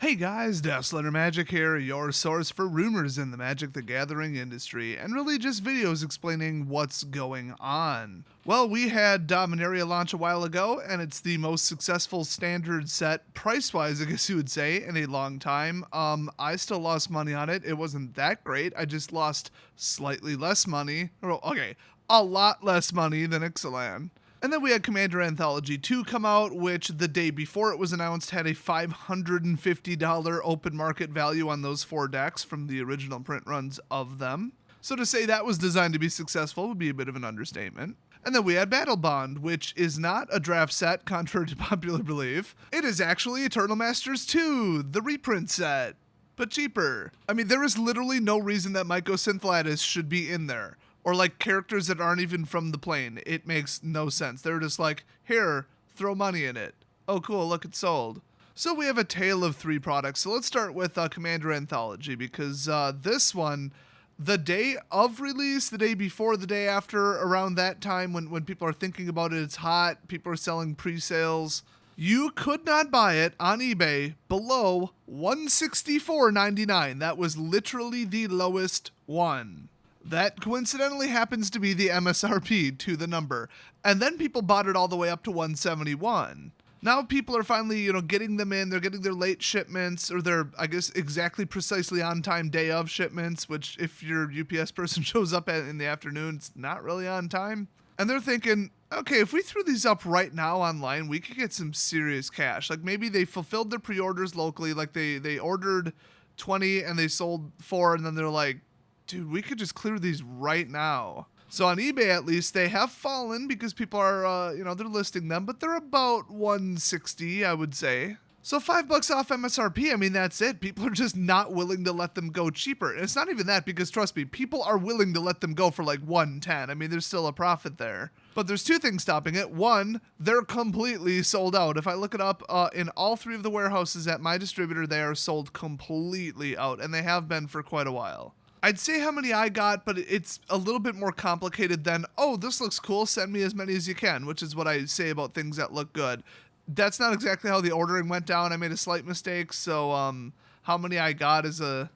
Hey guys, Dazzler Magic here, your source for rumors in the Magic the Gathering industry, and really just videos explaining what's going on. Well, we had Dominaria launch a while ago, and it's the most successful standard set, price-wise, I guess you would say, in a long time. I still lost money on it. It wasn't that great. I just lost slightly less money. Okay, a lot less money than Ixalan. And then we had Commander Anthology 2 come out, which the day before it was announced had a $550 open market value on those 4 decks from the original print runs of them. So to say that was designed to be successful would be a bit of an understatement. And then we had Battlebond, which is not a draft set, contrary to popular belief. It is actually Eternal Masters 2, the reprint set, but cheaper. I mean, there is literally no reason that Mycosynth should be in there. Or like characters that aren't even from the plane. It makes no sense. They're just like, here, throw money in it. Oh cool, look, it's sold. So we have a tale of 3 products. So let's start with Commander Anthology, because this one, the day of release, the day before, the day after, around that time when people are thinking about it, it's hot, people are selling pre-sales. You could not buy it on eBay below $164.99. That was literally the lowest one. That coincidentally happens to be the MSRP to the number. And then people bought it all the way up to $171. Now people are finally, getting them in. They're getting their late shipments, or their, I guess, exactly precisely on time day of shipments, which if your UPS person shows up in the afternoon, it's not really on time. And they're thinking, okay, if we threw these up right now online, we could get some serious cash. Like maybe they fulfilled their pre-orders locally, like they ordered 20 and they sold 4, and then they're like, dude, we could just clear these right now. So on eBay, at least, they have fallen because people are, they're listing them, but they're about $160, I would say. So $5 off MSRP, I mean, that's it. People are just not willing to let them go cheaper. And it's not even that, because trust me, people are willing to let them go for like $110. I mean, there's still a profit there. But there's 2 things stopping it. One, they're completely sold out. If I look it up, in all 3 of the warehouses at my distributor, they are sold completely out, and they have been for quite a while. I'd say how many I got, but it's a little bit more complicated than, oh, this looks cool, send me as many as you can, which is what I say about things that look good. That's not exactly how the ordering went down. I made a slight mistake, so how many I got is an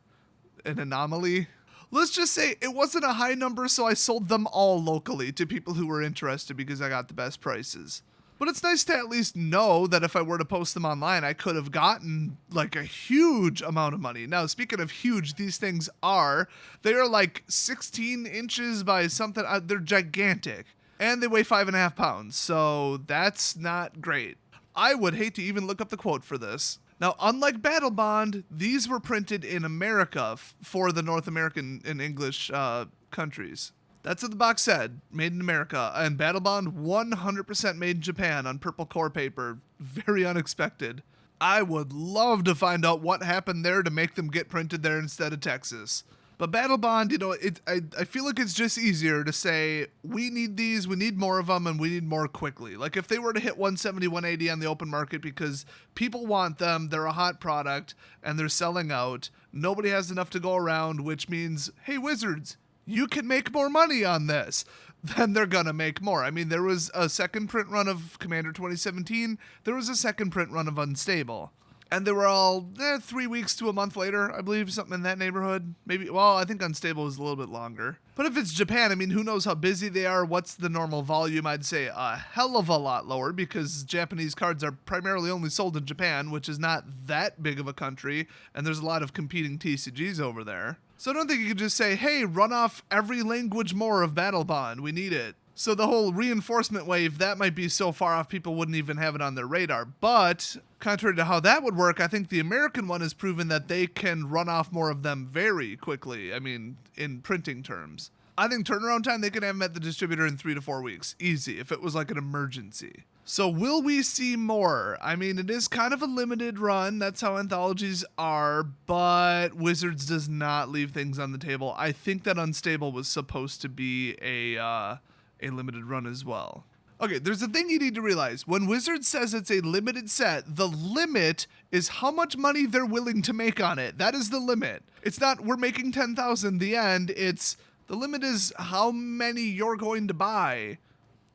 anomaly. Let's just say it wasn't a high number, so I sold them all locally to people who were interested because I got the best prices. But it's nice to at least know that if I were to post them online, I could have gotten like a huge amount of money. Now, speaking of huge, these things they are like 16 inches by something. They're gigantic, and they weigh 5.5 pounds. So that's not great. I would hate to even look up the quote for this. Now, unlike Battlebond, these were printed in America for the North American and English countries. That's what the box said, made in America, and Battlebond 100% made in Japan on purple core paper. Very unexpected. I would love to find out what happened there to make them get printed there instead of Texas. But Battlebond, I feel like it's just easier to say, we need these, we need more of them, and we need more quickly. Like if they were to hit 170, 180 on the open market because people want them, they're a hot product, and they're selling out, nobody has enough to go around, which means, hey Wizards, you can make more money on this, then they're gonna make more. I mean, there was a second print run of Commander 2017, there was a second print run of Unstable. And they were all 3 weeks to a month later, I believe, something in that neighborhood. Maybe, well, I think Unstable was a little bit longer. But if it's Japan, I mean, who knows how busy they are? What's the normal volume? I'd say a hell of a lot lower, because Japanese cards are primarily only sold in Japan, which is not that big of a country, and there's a lot of competing TCGs over there. So I don't think you could just say, hey, run off every language more of Battlebond, we need it. So the whole reinforcement wave, that might be so far off people wouldn't even have it on their radar. But contrary to how that would work, I think the American one has proven that they can run off more of them very quickly. I mean, in printing terms. I think turnaround time, they can have them at the distributor in 3 to 4 weeks. Easy, if it was like an emergency. So will we see more? I mean, it is kind of a limited run. That's how anthologies are. But Wizards does not leave things on the table. I think that Unstable was supposed to be a limited run as well. Okay, there's a thing you need to realize. When Wizards says it's a limited set, the limit is how much money they're willing to make on it. That is the limit. It's not we're making 10,000, the end. It's the limit is how many you're going to buy.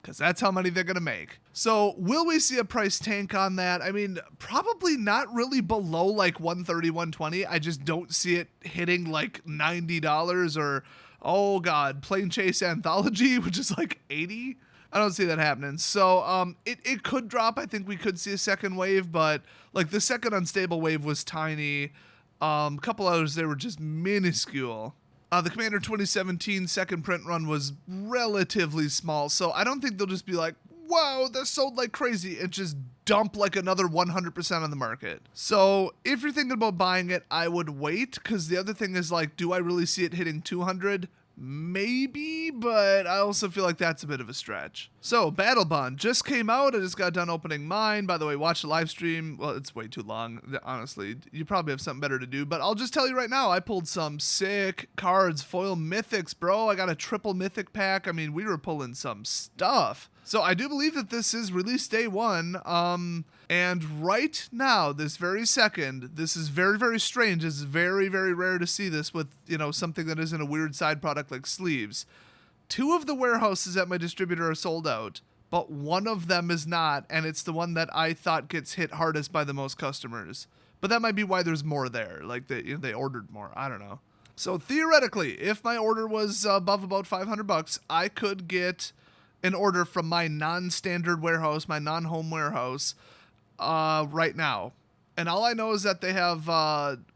because that's how money they're going to make. So will we see a price tank on that? I mean, probably not really below like 130, 120. I just don't see it hitting like $90 or, oh God, Plane Chase Anthology, which is like 80. I don't see that happening. So it could drop. I think we could see a second wave, but like the second unstable wave was tiny. A couple others, they were just minuscule. The Commander 2017 second print run was relatively small, so I don't think they'll just be like, whoa, they're sold like crazy, and just dump like another 100% on the market. So if you're thinking about buying it, I would wait, because the other thing is like, do I really see it hitting 200? Maybe, but I also feel like that's a bit of a stretch. So Battlebond just came out. I just got done opening mine. By the way, watch the live stream. Well, it's way too long, honestly. You probably have something better to do, but I'll just tell you right now, I pulled some sick cards, foil mythics, bro. I got a triple mythic pack. I mean, we were pulling some stuff. So I do believe that this is release day 1. And right now, this very second, this is very, very strange. It's very, very rare to see this with, you know, something that isn't a weird side product like sleeves. 2 of the warehouses at my distributor are sold out, but one of them is not, and it's the one that I thought gets hit hardest by the most customers. But that might be why there's more there, like they ordered more. I don't know. So theoretically, if my order was above about $500, I could get an order from my non-standard warehouse, my non-home warehouse, right now. And all I know is that they have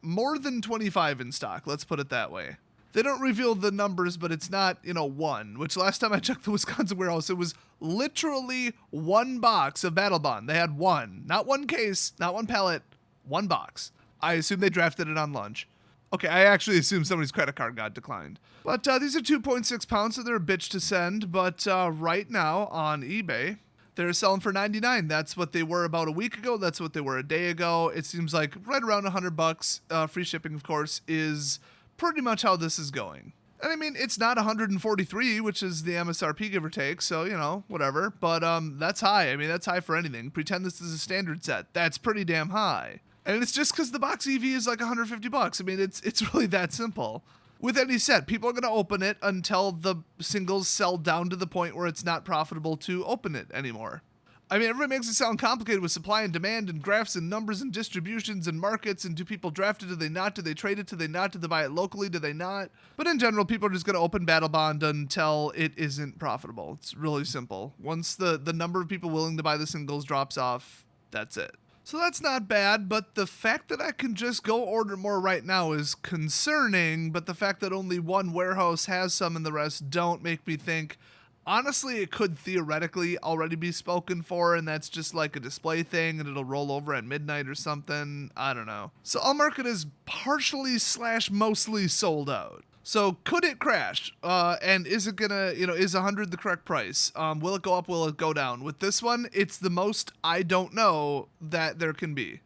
more than 25 in stock. Let's put it that way. They don't reveal the numbers, but it's not, you know, 1, which last time I checked the Wisconsin warehouse, it was literally 1 box of Battlebond. They had 1, not 1 case, not 1 pallet, 1 box. I assume they drafted it on lunch. Okay, I actually assume somebody's credit card got declined. But these are 2.6 pounds, so they're a bitch to send. But right now on eBay, they're selling for $99. That's what they were about a week ago. That's what they were a day ago. It seems like right around $100. Free shipping, of course, is pretty much how this is going. And I mean, it's not 143, which is the MSRP, give or take. So, you know, whatever. But that's high. I mean, that's high for anything. Pretend this is a standard set. That's pretty damn high. And it's just because the box EV is like $150. I mean, it's really that simple. With any set, people are going to open it until the singles sell down to the point where it's not profitable to open it anymore. I mean, everybody makes it sound complicated with supply and demand and graphs and numbers and distributions and markets and do people draft it, do they not, do they trade it, do they not, do they buy it locally, do they not? But in general, people are just going to open Battlebond until it isn't profitable. It's really simple. Once the number of people willing to buy the singles drops off, that's it. So that's not bad, but the fact that I can just go order more right now is concerning, but the fact that only 1 warehouse has some and the rest don't make me think, honestly, it could theoretically already be spoken for, and that's just like a display thing, and it'll roll over at midnight or something. I don't know. So I'll mark it as partially / mostly sold out. So could it crash? And is it gonna, is 100 the correct price? Will it go up? Will it go down? With this one, it's the most I don't know that there can be.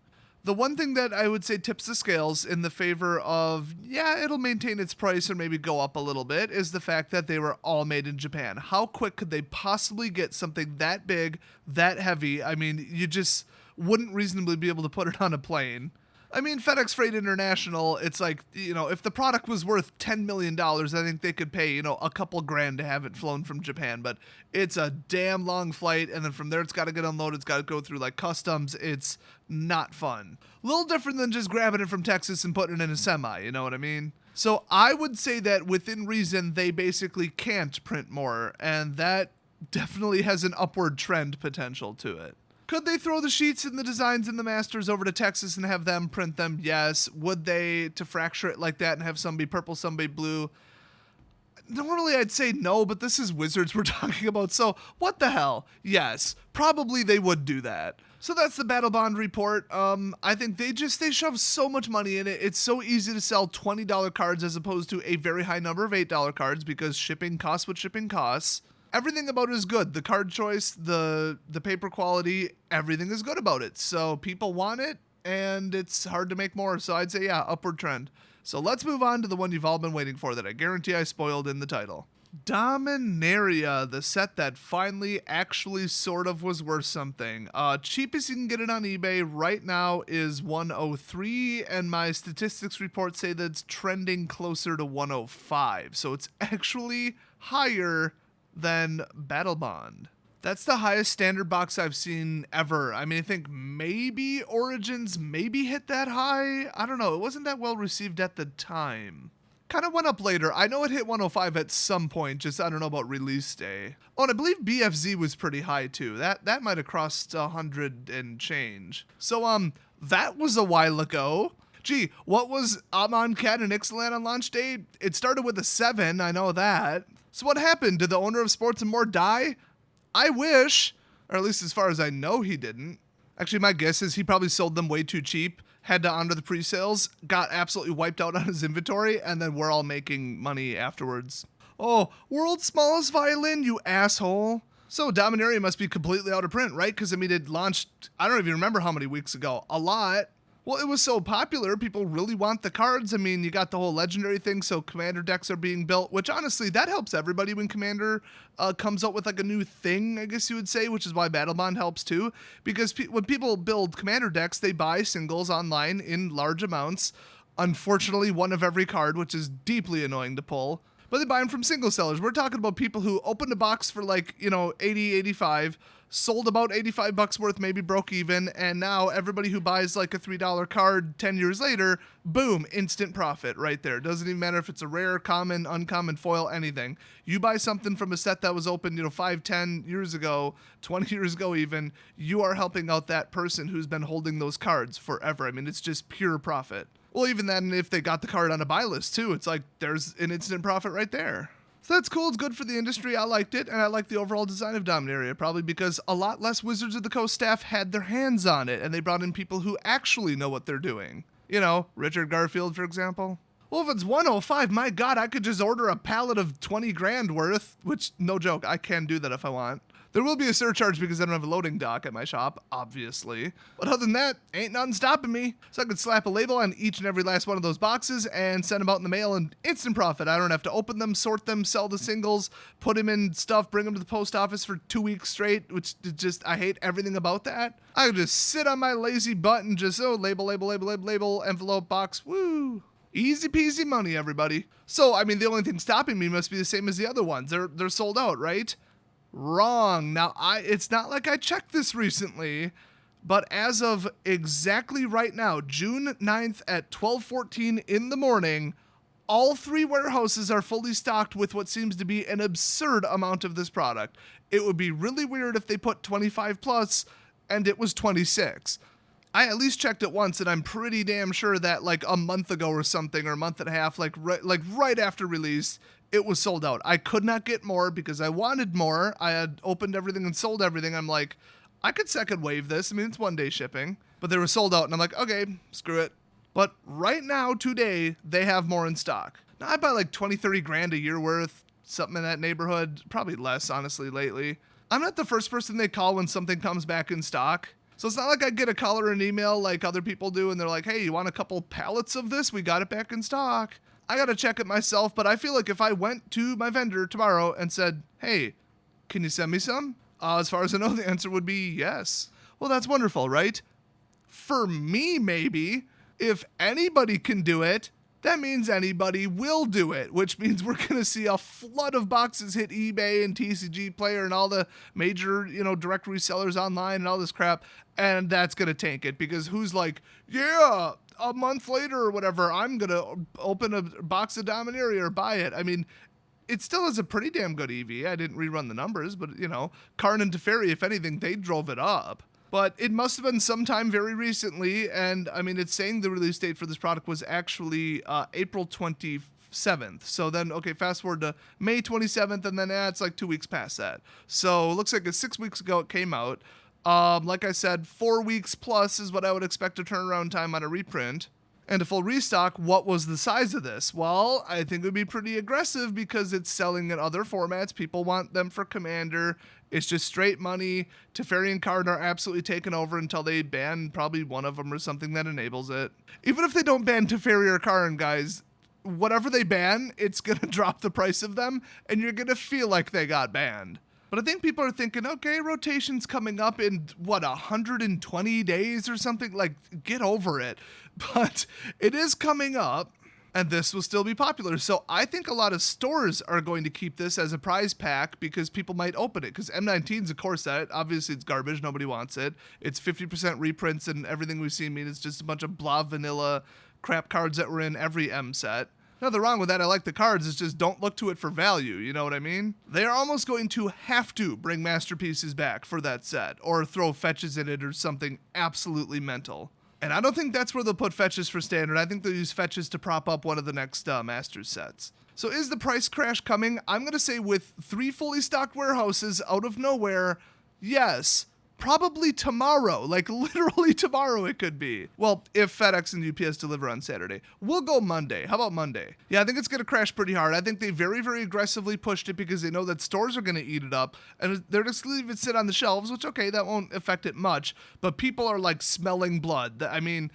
The one thing that I would say tips the scales in the favor of, yeah, it'll maintain its price or maybe go up a little bit, is the fact that they were all made in Japan. How quick could they possibly get something that big, that heavy? I mean, you just wouldn't reasonably be able to put it on a plane. I mean, FedEx Freight International, it's like, if the product was worth $10 million, I think they could pay, a couple grand to have it flown from Japan. But it's a damn long flight, and then from there it's got to get unloaded, it's got to go through like customs. It's not fun. A little different than just grabbing it from Texas and putting it in a semi, you know what I mean? So I would say that within reason, they basically can't print more, and that definitely has an upward trend potential to it. Could they throw the sheets and the designs and the masters over to Texas and have them print them? Yes. Would they to fracture it like that and have some be purple, some be blue? Normally I'd say no, but this is Wizards we're talking about, so what the hell? Yes, probably they would do that. So that's the Battlebond report. I think they shove so much money in it. It's so easy to sell $20 cards as opposed to a very high number of $8 cards because shipping costs what shipping costs. Everything about it is good. The card choice, the paper quality, everything is good about it. So people want it, and it's hard to make more. So I'd say, yeah, upward trend. So let's move on to the one you've all been waiting for that I guarantee I spoiled in the title. Dominaria, the set that finally actually sort of was worth something. Cheapest you can get it on eBay right now is 103, and my statistics report say that it's trending closer to 105. So it's actually higher than Battlebond. That's the highest standard box I've seen ever. I mean, I think maybe Origins maybe hit that high. I don't know. It wasn't that well received at the time. Kind of went up later. I know it hit 105 at some point, just I don't know about release day. Oh, and I believe BFZ was pretty high too. That might have crossed 100 and change. So that was a while ago. Gee, what was Amon Cat and Ixalan on launch day? It started with a 7, I know that. So what happened? Did the owner of Sports and More die? I wish, or at least as far as I know he didn't. Actually, my guess is he probably sold them way too cheap, had to honor the pre-sales, got absolutely wiped out on his inventory, and then we're all making money afterwards. Oh, world's smallest violin, you asshole. So Dominaria must be completely out of print, right? Because, I mean, it launched, I don't even remember how many weeks ago. A lot. Well, it was so popular, people really want the cards. I mean, you got the whole legendary thing, so Commander decks are being built, which honestly, that helps everybody when Commander comes out with like a new thing, I guess you would say, which is why Battlebond helps too. Because when people build Commander decks, they buy singles online in large amounts. Unfortunately, one of every card, which is deeply annoying to pull. But they buy them from single sellers. We're talking about people who opened a box for like, 80, 85, sold about $85 worth, maybe broke even, and now everybody who buys like a $3 card 10 years later, boom, instant profit right there. Doesn't even matter if it's a rare, common, uncommon, foil, anything. You buy something from a set that was opened, 5, 10 years ago, 20 years ago even, you are helping out that person who's been holding those cards forever. I mean, it's just pure profit. Well, even then, if they got the card on a buy list too, it's like there's an instant profit right there. So that's cool. It's good for the industry. I liked it, and I like the overall design of Dominaria, probably because a lot less Wizards of the Coast staff had their hands on it, and they brought in people who actually know what they're doing. Richard Garfield, for example. Well, if it's 105, my God, I could just order a pallet of 20 grand worth, which, no joke, I can do that if I want. There will be a surcharge because I don't have a loading dock at my shop, obviously. But other than that, ain't nothing stopping me. So I could slap a label on each and every last one of those boxes and send them out in the mail and instant profit. I don't have to open them, sort them, sell the singles, put them in stuff, bring them to the post office for 2 weeks straight, which just, I hate everything about that. I could just sit on my lazy butt and just, label, envelope, box, woo. Easy peasy money, everybody. So, I mean, the only thing stopping me must be the same as the other ones. They're sold out, right? Wrong. Now, it's not like I checked this recently, but as of exactly right now, June 9th at 12:14 in the morning, all 3 warehouses are fully stocked with what seems to be an absurd amount of this product. It would be really weird if they put 25 plus and it was 26. I at least checked it once, and I'm pretty damn sure that like a month ago or something, or a month and a half, right after release, it was sold out. I could not get more because I wanted more. I had opened everything and sold everything. I'm like, I could second wave this. I mean, it's 1-day shipping, but they were sold out, and I'm like, okay, screw it. But right now, today, they have more in stock. Now, I buy like 20, 30 grand a year worth, something in that neighborhood, probably less, honestly, lately. I'm not the first person they call when something comes back in stock. So it's not like I get a call or an email like other people do, and they're like, hey, you want a couple pallets of this? We got it back in stock. I got to check it myself, but I feel like if I went to my vendor tomorrow and said, hey, can you send me some? As far as I know, the answer would be yes. Well, that's wonderful, right? For me, maybe. If anybody can do it, that means anybody will do it, which means we're going to see a flood of boxes hit eBay and TCG Player and all the major, direct resellers online and all this crap, and that's going to tank it because who's like, yeah, a month later or whatever, I'm going to open a box of Dominaria or buy it. I mean, it still has a pretty damn good EV. I didn't rerun the numbers, but, Karn and Teferi, if anything, they drove it up. But it must have been sometime very recently, and I mean, it's saying the release date for this product was actually April 27th. So then, okay, fast forward to May 27th, and then it's like 2 weeks past that. So it looks like it's 6 weeks ago it came out. Like I said, 4 weeks plus is what I would expect a turnaround time on a reprint. And a full restock, what was the size of this? Well, I think it would be pretty aggressive because it's selling in other formats. People want them for Commander. It's just straight money. Teferi and Karn are absolutely taken over until they ban probably one of them or something that enables it. Even if they don't ban Teferi or Karn, guys, whatever they ban, it's going to drop the price of them, and you're going to feel like they got banned. But I think people are thinking, okay, rotation's coming up in, 120 days or something? Like, get over it. But it is coming up. and this will still be popular. So I think a lot of stores are going to keep this as a prize pack because people might open it. Because M19's a core set. Obviously, it's garbage. Nobody wants it. It's 50% reprints, and everything we've seen means it's just a bunch of blah vanilla crap cards that were in every M set. Nothing wrong with that. I like the cards. It's just don't look to it for value. You know what I mean? They are almost going to have to bring masterpieces back for that set or throw fetches in it or something absolutely mental. And I don't think that's where they'll put fetches for standard. I think they'll use fetches to prop up one of the next Masters sets. So is the price crash coming? I'm going to say with 3 fully stocked warehouses out of nowhere, yes. Probably tomorrow, like literally tomorrow it could be. Well, if FedEx and UPS deliver on Saturday. We'll go Monday. How about Monday? Yeah, I think it's going to crash pretty hard. I think they very, very aggressively pushed it because they know that stores are going to eat it up. And they're just going to leave it sit on the shelves, which, okay, that won't affect it much. But people are like smelling blood. I mean,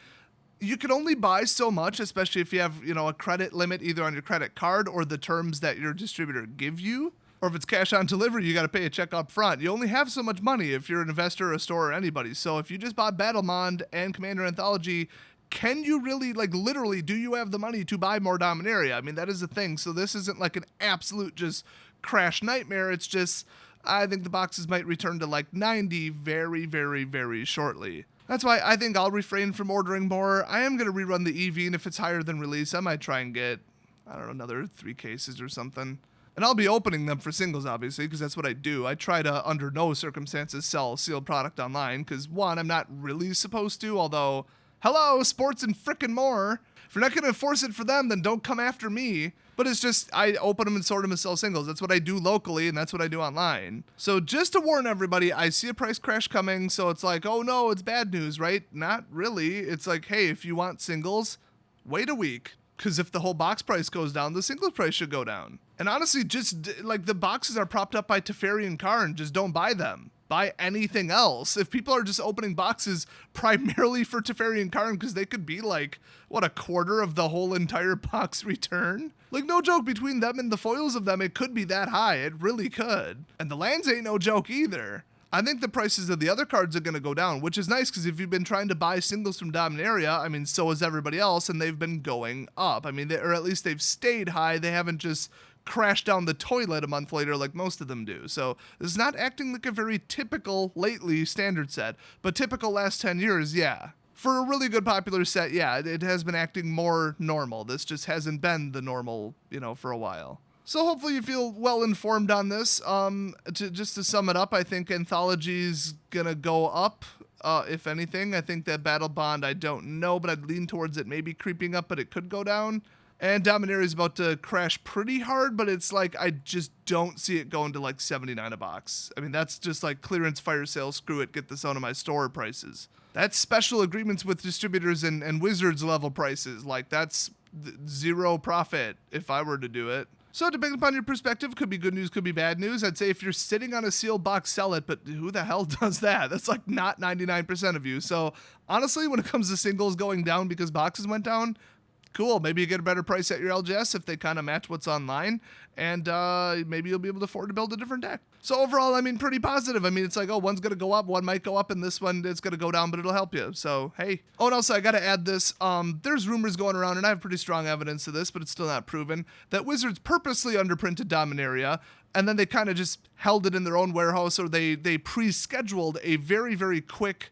you can only buy so much, especially if you have, a credit limit either on your credit card or the terms that your distributor give you. Or if it's cash on delivery, you got to pay a check up front. You only have so much money if you're an investor or a store or anybody. So if you just bought Battlebond and Commander Anthology, can you really, literally, do you have the money to buy more Dominaria? I mean, that is the thing. So this isn't like an absolute just crash nightmare. It's just, I think the boxes might return to 90 very, very, very shortly. That's why I think I'll refrain from ordering more. I am going to rerun the EV, and if it's higher than release, I might try and get, another 3 cases or something. And I'll be opening them for singles, obviously, because that's what I do. I try to, under no circumstances, sell sealed product online, because, one, I'm not really supposed to, although, hello, sports and frickin' more. If you're not going to enforce it for them, then don't come after me. But it's just, I open them and sort them and sell singles. That's what I do locally, and that's what I do online. So just to warn everybody, I see a price crash coming, so it's like, oh no, it's bad news, right? Not really. It's like, hey, if you want singles, wait a week. Because if the whole box price goes down, the singles price should go down. And honestly, just the boxes are propped up by Teferi and Karn, just don't buy them. Buy anything else. If people are just opening boxes primarily for Teferi and Karn, because they could be a quarter of the whole entire box return? No joke, between them and the foils of them, it could be that high. It really could. And the lands ain't no joke either. I think the prices of the other cards are going to go down, which is nice because if you've been trying to buy singles from Dominaria, so has everybody else, and they've been going up. Or at least they've stayed high. They haven't just crashed down the toilet a month later like most of them do. So this is not acting like a very typical lately standard set, but typical last 10 years, yeah. For a really good popular set, yeah, it has been acting more normal. This just hasn't been the normal, for a while. So hopefully you feel well informed on this. Just to sum it up, I think Anthology's gonna go up, if anything. I think that Battlebond, I don't know, but I'd lean towards it maybe creeping up, but it could go down. And Dominaria is about to crash pretty hard, but it's I just don't see it going to 79 a box. That's just clearance fire sale, screw it, get this out of my store prices. That's special agreements with distributors and Wizards level prices. That's zero profit if I were to do it. So depending upon your perspective, could be good news, could be bad news. I'd say if you're sitting on a sealed box, sell it, but who the hell does that? That's not 99% of you. So honestly, when it comes to singles going down because boxes went down, cool. Maybe you get a better price at your LGS if they kind of match what's online, and maybe you'll be able to afford to build a different deck. So overall, pretty positive. It's one's going to go up, one might go up, and this one it's going to go down, but it'll help you. So, hey. Oh, and also, I got to add this. There's rumors going around, and I have pretty strong evidence of this, but it's still not proven, that Wizards purposely underprinted Dominaria, and then they kind of just held it in their own warehouse, or they pre-scheduled a very, very quick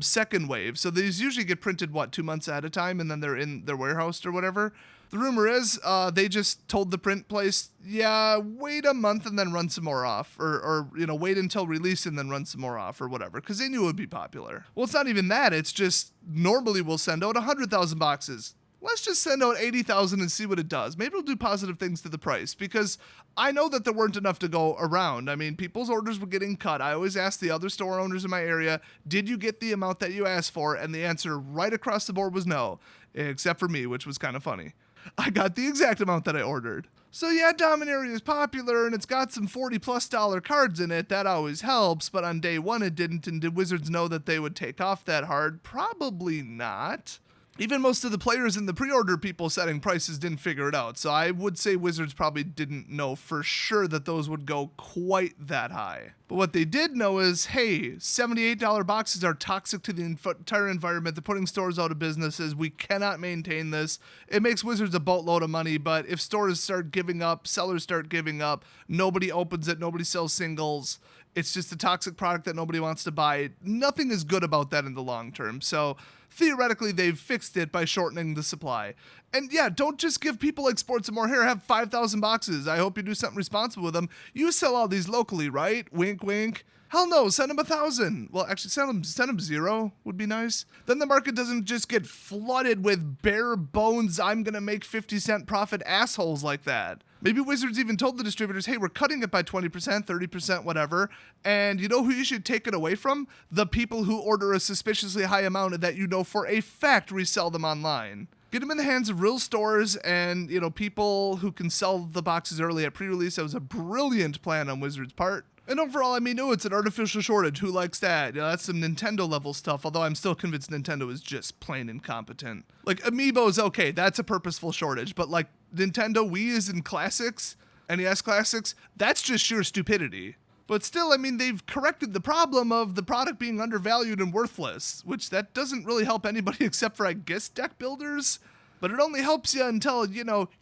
second wave. So these usually get printed, 2 months at a time, and then they're in their warehouse or whatever. The rumor is they just told the print place, yeah, wait a month and then run some more off, or wait until release and then run some more off or whatever, because they knew it would be popular. Well, it's not even that. It's just normally we'll send out 100,000 boxes. Let's just send out 80,000 and see what it does. Maybe it'll do positive things to the price, because I know that there weren't enough to go around. People's orders were getting cut. I always ask the other store owners in my area, did you get the amount that you asked for? And the answer right across the board was no, except for me, which was kind of funny. I got the exact amount that I ordered. So yeah, Dominaria is popular, and it's got some $40+ cards in it. That always helps, but on day one it didn't. And did Wizards know that they would take off that hard? Probably not. Even most of the players and the pre-order people setting prices didn't figure it out. So I would say Wizards probably didn't know for sure that those would go quite that high. But what they did know is, hey, $78 boxes are toxic to the entire environment. They're putting stores out of businesses. We cannot maintain this. It makes Wizards a boatload of money, but if stores start giving up, sellers start giving up, nobody opens it, nobody sells singles. It's just a toxic product that nobody wants to buy. Nothing is good about that in the long term. So theoretically, they've fixed it by shortening the supply. And yeah, don't just give people like Sports and More here, have 5,000 boxes. I hope you do something responsible with them. You sell all these locally, right? Wink, wink. Hell no, send them 1,000. Well, actually, send them 0 would be nice. Then the market doesn't just get flooded with bare bones, I'm going to make 50-cent profit assholes like that. Maybe Wizards even told the distributors, hey, we're cutting it by 20%, 30%, whatever. And you know who you should take it away from? The people who order a suspiciously high amount that you know for a fact resell them online. Get them in the hands of real stores and, people who can sell the boxes early at pre-release. That was a brilliant plan on Wizards' part. And overall, it's an artificial shortage. Who likes that? That's some Nintendo level stuff, although I'm still convinced Nintendo is just plain incompetent. Like, Amiibo's okay, that's a purposeful shortage, but like Nintendo Wii's and Classics, NES Classics, that's just sheer stupidity. But still, they've corrected the problem of the product being undervalued and worthless, which that doesn't really help anybody except for, I guess, deck builders. But it only helps you until,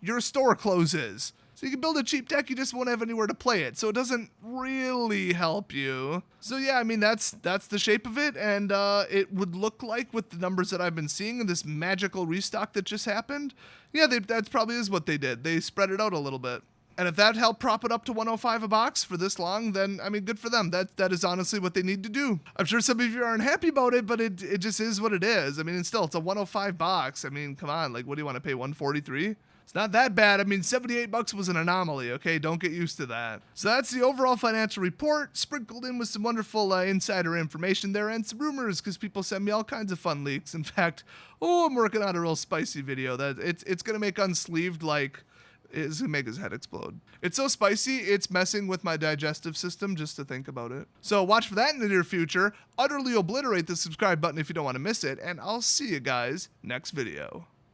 your store closes. So you can build a cheap deck, you just won't have anywhere to play it. So it doesn't really help you. So yeah, that's the shape of it. And it would look like with the numbers that I've been seeing and this magical restock that just happened, yeah, that's probably is what they did. They spread it out a little bit. And if that helped prop it up to 105 a box for this long, then, good for them. That is honestly what they need to do. I'm sure some of you aren't happy about it, but it just is what it is. And still, it's a 105 box. Come on, like, what do you want to pay, 143? It's not that bad. $78 was an anomaly, okay? Don't get used to that. So that's the overall financial report, sprinkled in with some wonderful insider information there and some rumors, because people send me all kinds of fun leaks. In fact, I'm working on a real spicy video that it's going to make Unsleeved like... It's gonna make his head explode. It's so spicy, it's messing with my digestive system just to think about it. So watch for that in the near future. Utterly obliterate the subscribe button if you don't want to miss it, and I'll see you guys next video.